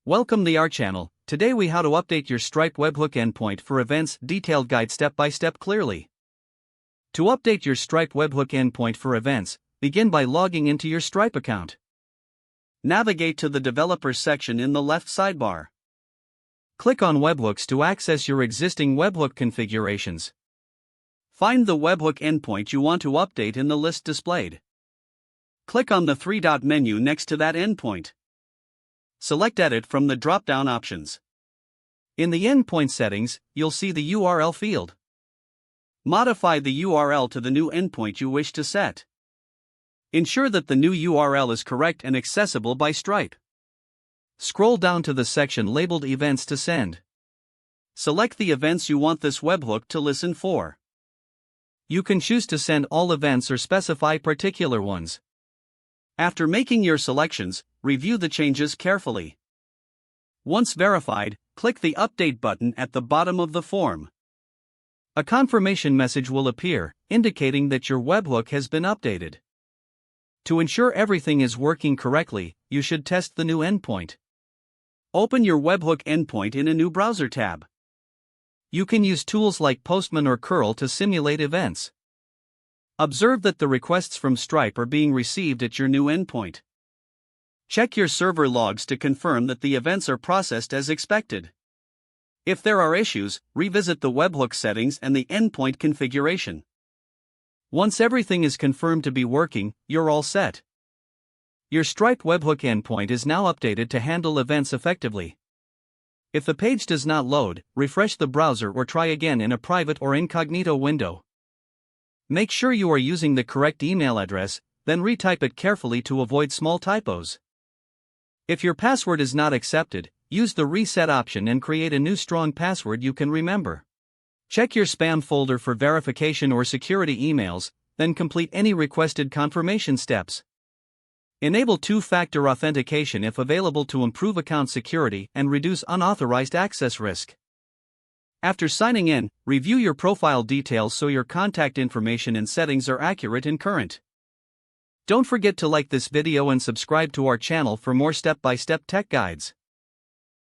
Welcome to our channel. Today we how to update your Stripe webhook endpoint for events, detailed guide step by step clearly. To update your Stripe webhook endpoint for events, begin by logging into your Stripe account. Navigate to the Developers section in the left sidebar. Click on Webhooks to access your existing webhook configurations. Find the webhook endpoint you want to update in the list displayed. Click on the three-dot menu next to that endpoint. Select Edit from the drop-down options. In the endpoint settings, you'll see the URL field. Modify the URL to the new endpoint you wish to set. Ensure that the new URL is correct and accessible by Stripe. Scroll down to the section labeled Events to send. Select the events you want this webhook to listen for. You can choose to send all events or specify particular ones. After making your selections, review the changes carefully. Once verified, click the Update button at the bottom of the form. A confirmation message will appear, indicating that your webhook has been updated. To ensure everything is working correctly, you should test the new endpoint. Open your webhook endpoint in a new browser tab. You can use tools like Postman or curl to simulate events. Observe that the requests from Stripe are being received at your new endpoint. Check your server logs to confirm that the events are processed as expected. If there are issues, revisit the webhook settings and the endpoint configuration. Once everything is confirmed to be working, you're all set. Your Stripe webhook endpoint is now updated to handle events effectively. If the page does not load, refresh the browser or try again in a private or incognito window. Make sure you are using the correct email address, then retype it carefully to avoid small typos. If your password is not accepted, use the reset option and create a new strong password you can remember. Check your spam folder for verification or security emails, then complete any requested confirmation steps. Enable two-factor authentication if available to improve account security and reduce unauthorized access risk. After signing in, review your profile details so your contact information and settings are accurate and current. Don't forget to like this video and subscribe to our channel for more step-by-step tech guides.